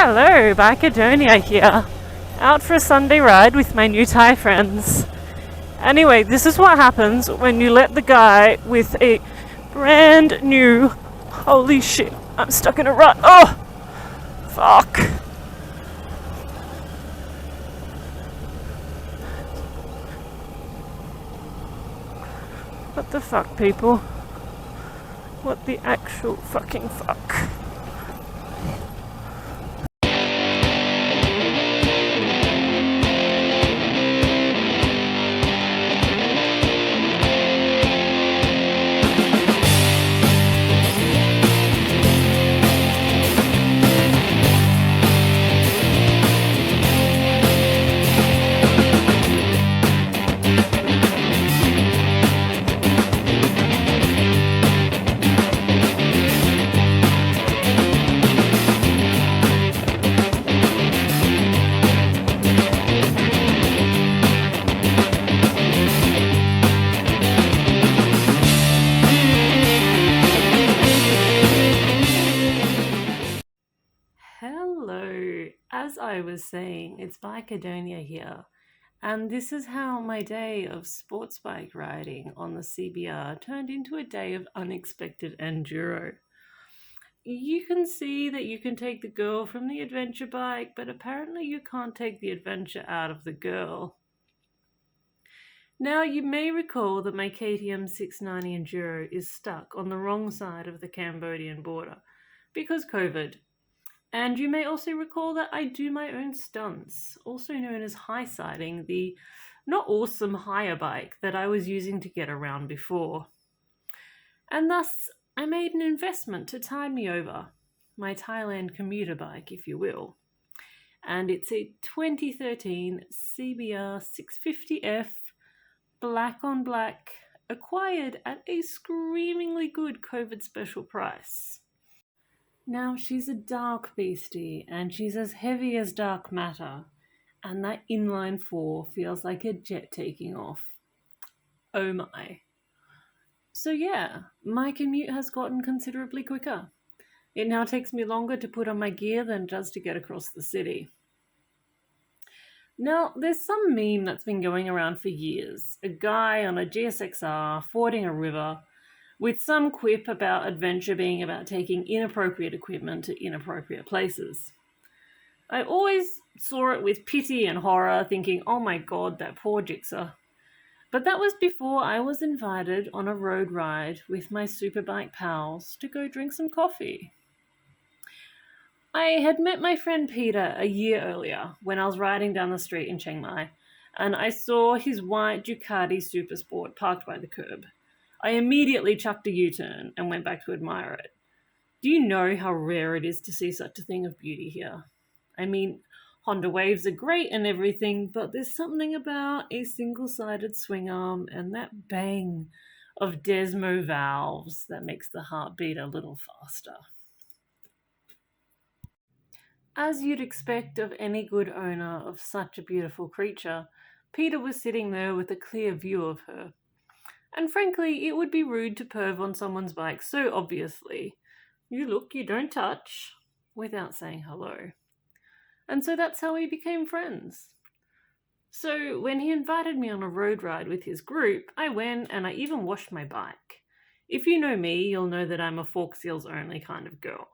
Hello, Bicadonia here. Out for a Sunday ride with my new Thai friends. Anyway, this is what happens when you let the guy with a brand new... Holy shit, I'm stuck in a rut. Oh! Fuck. What the fuck, people? What the actual fucking fuck? Hello, as I was saying, it's Bicadonia here, and this is how my day of sports bike riding on the CBR turned into a day of unexpected enduro. You can see that you can take the girl from the adventure bike, but apparently you can't take the adventure out of the girl. Now, you may recall that my KTM 690 Enduro is stuck on the wrong side of the Cambodian border because COVID. And you may also recall that I do my own stunts, also known as high-siding, the not awesome hire bike that I was using to get around before. And thus, I made an investment to tide me over, my Thailand commuter bike, if you will. And it's a 2013 CBR 650F, black on black, acquired at a screamingly good COVID special price. Now, she's a dark beastie, and she's as heavy as dark matter, and that inline 4 feels like a jet taking off. Oh my. So yeah, my commute has gotten considerably quicker. It now takes me longer to put on my gear than it does to get across the city. Now, there's some meme that's been going around for years. A guy on a GSXR fording a river with some quip about adventure being about taking inappropriate equipment to inappropriate places. I always saw it with pity and horror, thinking, oh my god, that poor Jixer. But that was before I was invited on a road ride with my superbike pals to go drink some coffee. I had met my friend Peter a year earlier when I was riding down the street in Chiang Mai, and I saw his white Ducati Supersport parked by the curb. I immediately chucked a U-turn and went back to admire it. Do you know how rare it is to see such a thing of beauty here? I mean, Honda Waves are great and everything, but there's something about a single-sided swing arm and that bang of Desmo valves that makes the heart beat a little faster. As you'd expect of any good owner of such a beautiful creature, Peter was sitting there with a clear view of her. And frankly, it would be rude to perv on someone's bike so obviously. You look, you don't touch, without saying hello. And so that's how we became friends. So when he invited me on a road ride with his group, I went and I even washed my bike. If you know me, you'll know that I'm a fork seals only kind of girl.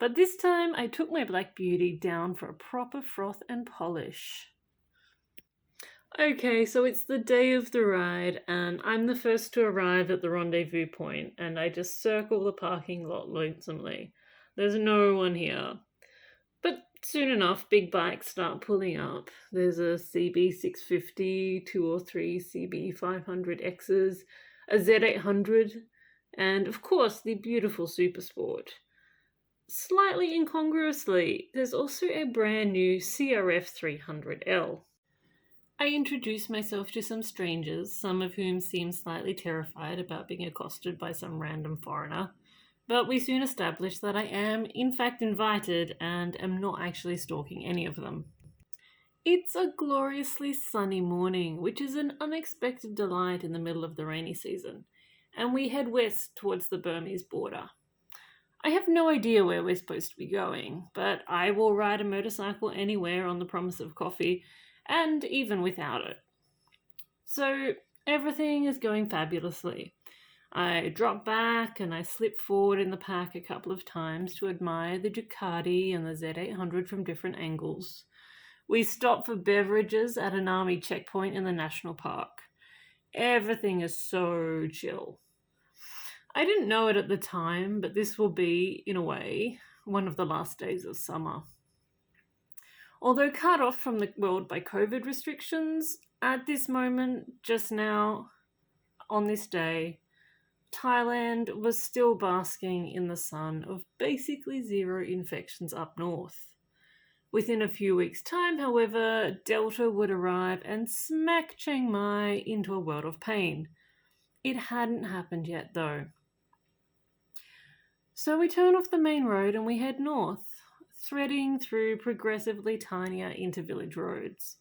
But this time I took my Black Beauty down for a proper froth and polish. Okay, so it's the day of the ride, and I'm the first to arrive at the rendezvous point, and I just circle the parking lot lonesomely. There's no one here. But soon enough, big bikes start pulling up. There's a CB650, 2 or 3 CB500Xs, a Z800, and of course the beautiful Supersport. Slightly incongruously, there's also a brand new CRF 300L. I introduce myself to some strangers, some of whom seem slightly terrified about being accosted by some random foreigner, but we soon establish that I am, in fact, invited and am not actually stalking any of them. It's a gloriously sunny morning, which is an unexpected delight in the middle of the rainy season, and we head west towards the Burmese border. I have no idea where we're supposed to be going, but I will ride a motorcycle anywhere on the promise of coffee, and even without it. So everything is going fabulously. I drop back and I slip forward in the pack a couple of times to admire the Ducati and the Z800 from different angles. We stop for beverages at an army checkpoint in the national park. Everything is so chill. I didn't know it at the time, but this will be, in a way, one of the last days of summer. Although cut off from the world by COVID restrictions, at this moment, just now, on this day, Thailand was still basking in the sun of basically zero infections up north. Within a few weeks' time, however, Delta would arrive and smack Chiang Mai into a world of pain. It hadn't happened yet, though. So we turn off the main road and we head north, threading through progressively tinier inter-village roads.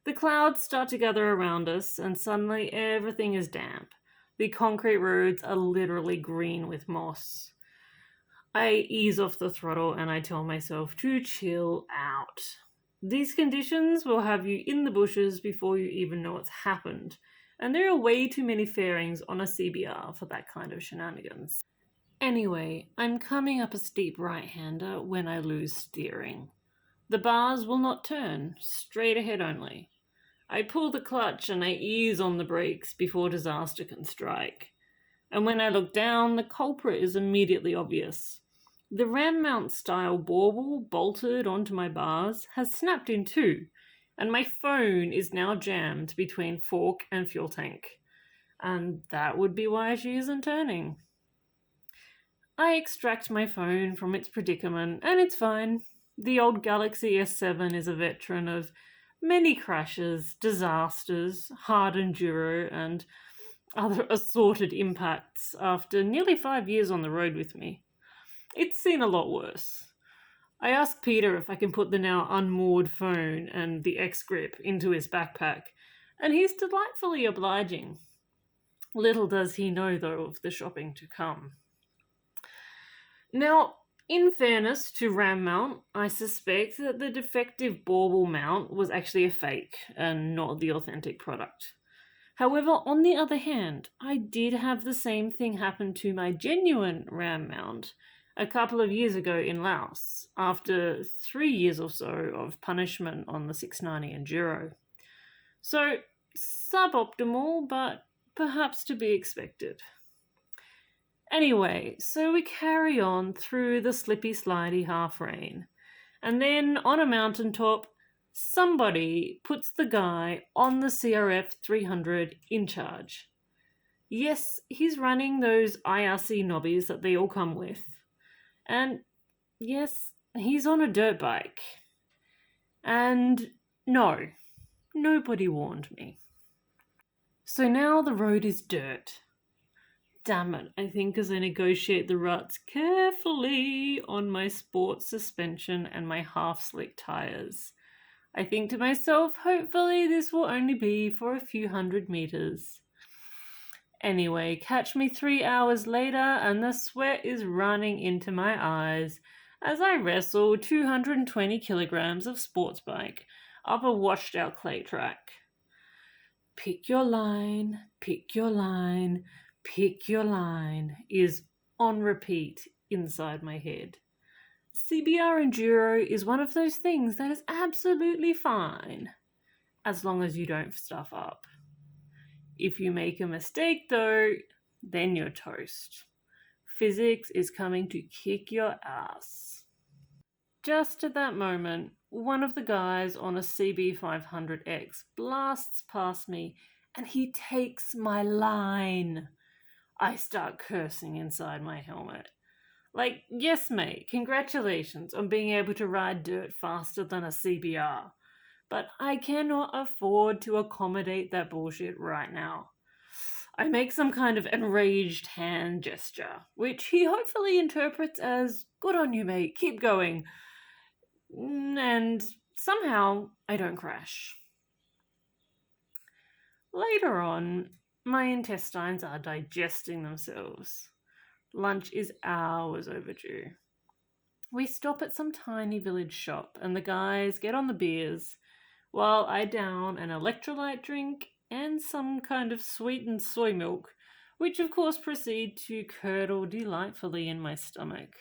The clouds start to gather around us, and suddenly everything is damp. The concrete roads are literally green with moss. I ease off the throttle and I tell myself to chill out. These conditions will have you in the bushes before you even know what's happened, and there are way too many fairings on a CBR for that kind of shenanigans. Anyway, I'm coming up a steep right-hander when I lose steering. The bars will not turn, straight ahead only. I pull the clutch and I ease on the brakes before disaster can strike. And when I look down, the culprit is immediately obvious. The ram mount style bauble bolted onto my bars has snapped in two, and my phone is now jammed between fork and fuel tank. And that would be why she isn't turning. I extract my phone from its predicament, and it's fine. The old Galaxy S7 is a veteran of many crashes, disasters, hard enduro, and other assorted impacts after nearly 5 years on the road with me. It's seen a lot worse. I ask Peter if I can put the now unmoored phone and the X-Grip into his backpack, and he's delightfully obliging. Little does he know, though, of the shopping to come. Now, in fairness to Ram Mount, I suspect that the defective bauble mount was actually a fake and not the authentic product. However, on the other hand, I did have the same thing happen to my genuine Ram mount a couple of years ago in Laos, after 3 years or so of punishment on the 690 Enduro. So, suboptimal, but perhaps to be expected. Anyway, so we carry on through the slippy slidey half rain, and then on a mountaintop, somebody puts the guy on the CRF 300 in charge. Yes, he's running those IRC knobbies that they all come with. And yes, he's on a dirt bike. And no, nobody warned me. So now the road is dirt. Damn it, I think as I negotiate the ruts carefully on my sports suspension and my half-slick tyres. I think to myself, hopefully this will only be for a few 100 meters. Anyway, catch me 3 hours later and the sweat is running into my eyes as I wrestle 220 kilograms of sports bike up a washed out clay track. Pick your line, pick your line, pick your line is on repeat inside my head. CBR Enduro is one of those things that is absolutely fine, as long as you don't stuff up. If you make a mistake though, then you're toast. Physics is coming to kick your ass. Just at that moment, one of the guys on a CB500X blasts past me and he takes my line. I start cursing inside my helmet. Like, yes mate, congratulations on being able to ride dirt faster than a CBR. But I cannot afford to accommodate that bullshit right now. I make some kind of enraged hand gesture, which he hopefully interprets as, good on you mate, keep going. And somehow I don't crash. Later on, my intestines are digesting themselves. Lunch is hours overdue. We stop at some tiny village shop and the guys get on the beers while I down an electrolyte drink and some kind of sweetened soy milk, which of course proceed to curdle delightfully in my stomach.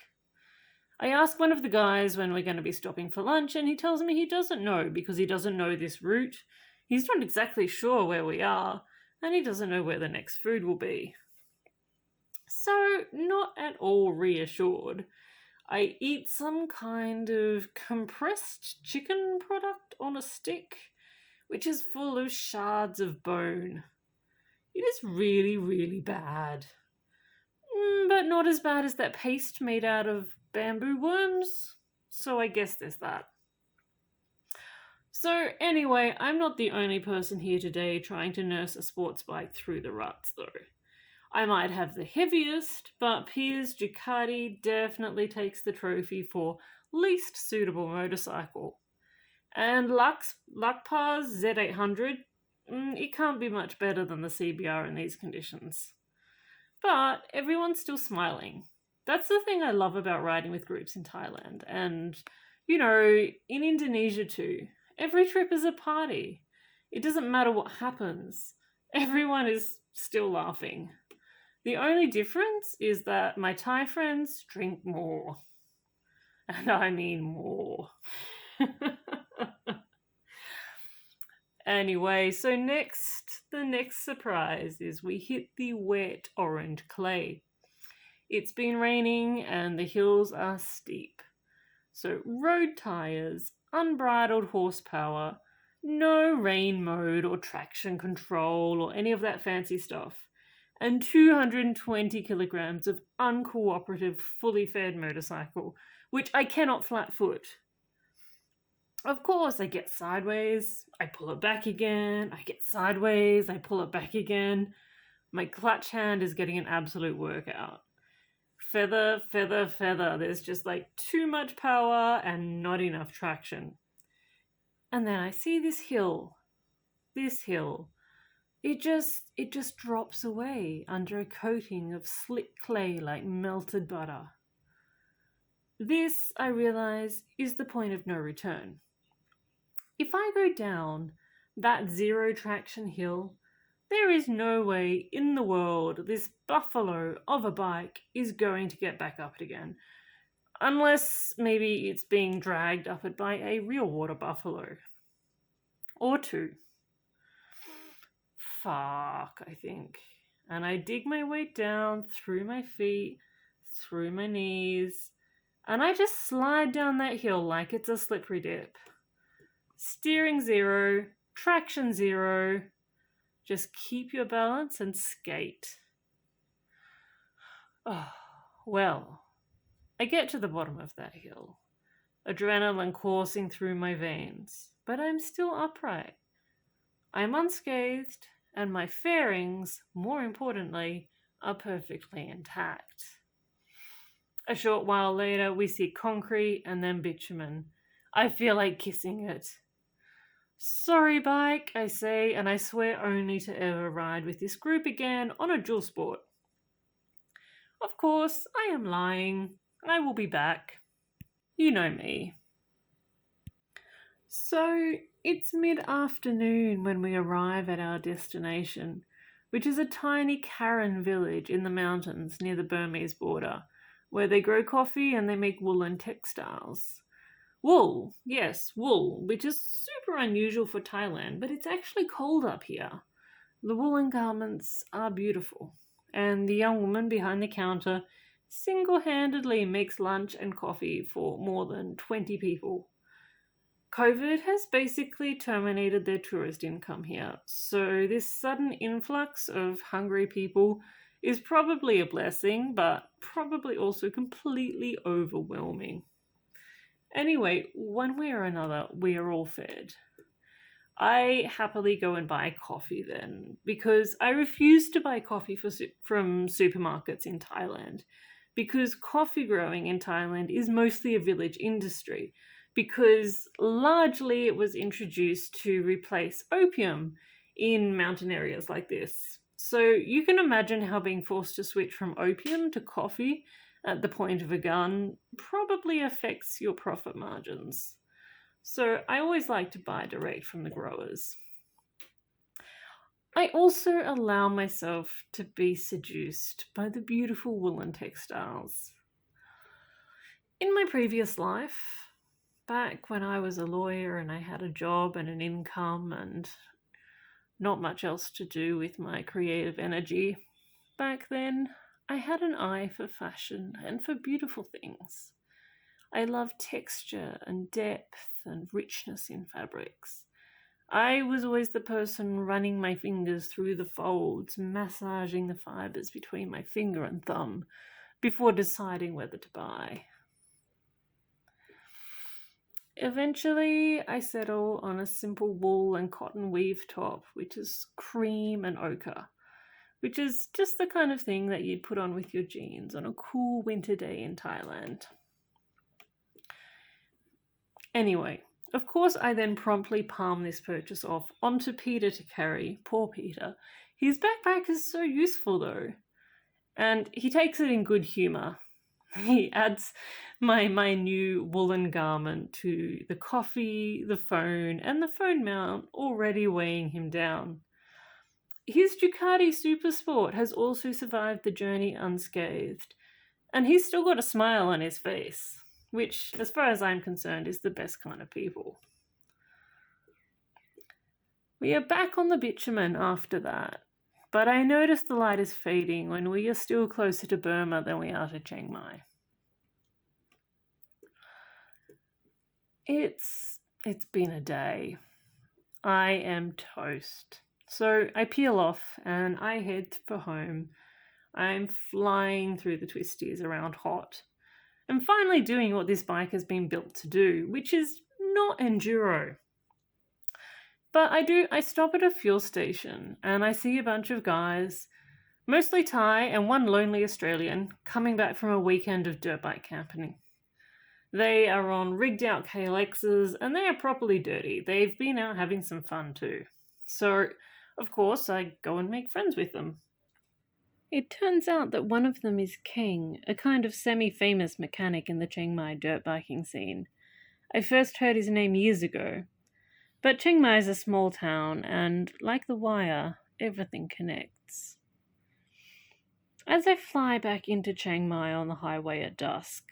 I ask one of the guys when we're going to be stopping for lunch, and he tells me he doesn't know because he doesn't know this route. He's not exactly sure where we are, and he doesn't know where the next food will be. So, not at all reassured, I eat some kind of compressed chicken product on a stick, which is full of shards of bone. It is really, really bad. But not as bad as that paste made out of bamboo worms. So I guess there's that. So anyway, I'm not the only person here today trying to nurse a sports bike through the ruts though. I might have the heaviest, but Piers Ducati definitely takes the trophy for least suitable motorcycle. And Lakpar's Z800, it can't be much better than the CBR in these conditions. But everyone's still smiling. That's the thing I love about riding with groups in Thailand. And, in Indonesia too. Every trip is a party. It doesn't matter what happens. Everyone is still laughing. The only difference is that my Thai friends drink more. And I mean more. Anyway, so the next surprise is we hit the wet orange clay. It's been raining and the hills are steep. So road tyres, unbridled horsepower, no rain mode or traction control or any of that fancy stuff, and 220 kilograms of uncooperative, fully fed motorcycle, which I cannot flat foot. Of course, I get sideways, I pull it back again, I get sideways, I pull it back again. My clutch hand is getting an absolute workout. Feather, feather, feather. There's just too much power and not enough traction. And then I see this hill. It just drops away under a coating of slick clay like melted butter. This, I realize, is the point of no return. If I go down that zero traction hill, there is no way in the world this buffalo of a bike is going to get back up it again. Unless maybe it's being dragged up it by a real water buffalo. Or two. Fuck, I think. And I dig my way down through my feet, through my knees, and I just slide down that hill like it's a slippery dip. Steering zero, traction zero. Just keep your balance and skate. Oh, well, I get to the bottom of that hill, adrenaline coursing through my veins, but I'm still upright. I'm unscathed, and my fairings, more importantly, are perfectly intact. A short while later, we see concrete and then bitumen. I feel like kissing it. Sorry, bike, I say, and I swear only to ever ride with this group again on a dual sport. Of course, I am lying. I will be back. You know me. So, it's mid-afternoon when we arrive at our destination, which is a tiny Karen village in the mountains near the Burmese border, where they grow coffee and they make woolen textiles. Wool, yes, wool, which is super unusual for Thailand, but it's actually cold up here. The woolen garments are beautiful, and the young woman behind the counter single-handedly makes lunch and coffee for more than 20 people. COVID has basically terminated their tourist income here, so this sudden influx of hungry people is probably a blessing, but probably also completely overwhelming. Anyway, one way or another, we are all fed. I happily go and buy coffee then, because I refuse to buy coffee from supermarkets in Thailand, because coffee growing in Thailand is mostly a village industry, because largely it was introduced to replace opium in mountain areas like this. So you can imagine how being forced to switch from opium to coffee at the point of a gun probably affects your profit margins. So I always like to buy direct from the growers. I also allow myself to be seduced by the beautiful woolen textiles. In my previous life, back when I was a lawyer and I had a job and an income and not much else to do with my creative energy, back then I had an eye for fashion and for beautiful things. I love texture and depth and richness in fabrics. I was always the person running my fingers through the folds, massaging the fibres between my finger and thumb before deciding whether to buy. Eventually, I settle on a simple wool and cotton weave top, which is cream and ochre, which is just the kind of thing that you'd put on with your jeans on a cool winter day in Thailand. Anyway, of course, I then promptly palm this purchase off onto Peter to carry. Poor Peter. His backpack is so useful though, and he takes it in good humour. He adds my new woolen garment to the coffee, the phone, and the phone mount already weighing him down. His Ducati Supersport has also survived the journey unscathed, and he's still got a smile on his face, which, as far as I'm concerned, is the best kind of people. We are back on the bitumen after that, but I notice the light is fading when we are still closer to Burma than we are to Chiang Mai. It's been a day. I am toast. So I peel off and I head for home. I'm flying through the twisties around hot. I'm finally doing what this bike has been built to do, which is not enduro. But I stop at a fuel station and I see a bunch of guys, mostly Thai and one lonely Australian, coming back from a weekend of dirt bike camping. They are on rigged out KLXs and they are properly dirty. They've been out having some fun too. So, of course, I go and make friends with them. It turns out that one of them is Keng, a kind of semi-famous mechanic in the Chiang Mai dirt biking scene. I first heard his name years ago. But Chiang Mai is a small town, and like The Wire, everything connects. As I fly back into Chiang Mai on the highway at dusk,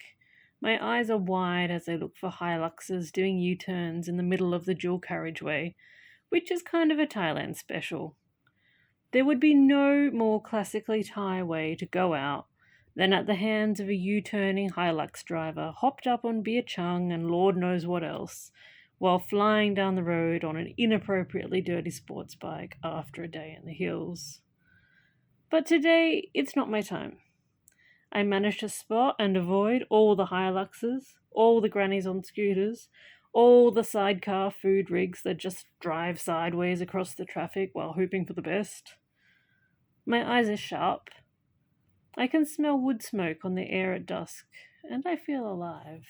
my eyes are wide as I look for Hiluxes doing U-turns in the middle of the dual carriageway, which is kind of a Thailand special. There would be no more classically Thai way to go out than at the hands of a U-turning Hilux driver hopped up on beer chung and Lord knows what else, while flying down the road on an inappropriately dirty sports bike after a day in the hills. But today, it's not my time. I managed to spot and avoid all the Hiluxes, all the grannies on scooters, all the sidecar food rigs that just drive sideways across the traffic while hoping for the best. My eyes are sharp. I can smell wood smoke on the air at dusk, and I feel alive.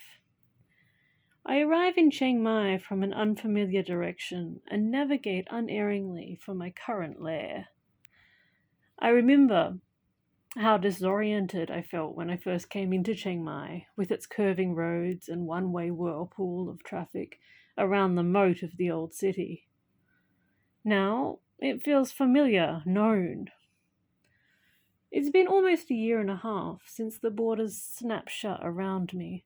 I arrive in Chiang Mai from an unfamiliar direction and navigate unerringly for my current lair. I remember how disoriented I felt when I first came into Chiang Mai, with its curving roads and one-way whirlpool of traffic around the moat of the old city. Now it feels familiar, known. It's been almost a year and a half since the borders snapped shut around me,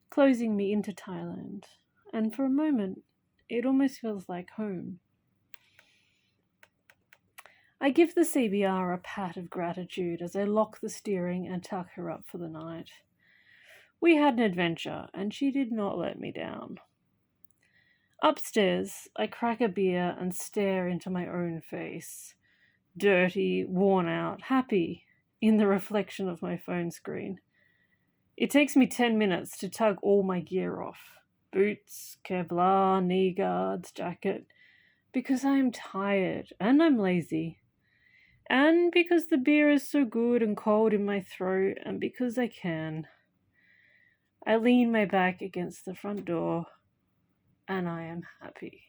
closing me into Thailand, and for a moment, it almost feels like home. I give the CBR a pat of gratitude as I lock the steering and tuck her up for the night. We had an adventure, and she did not let me down. Upstairs, I crack a beer and stare into my own face, dirty, worn out, happy, in the reflection of my phone screen. It takes me 10 minutes to tug all my gear off. Boots, Kevlar, knee guards, jacket. Because I am tired and I'm lazy. And because the beer is so good and cold in my throat and because I can. I lean my back against the front door and I am happy.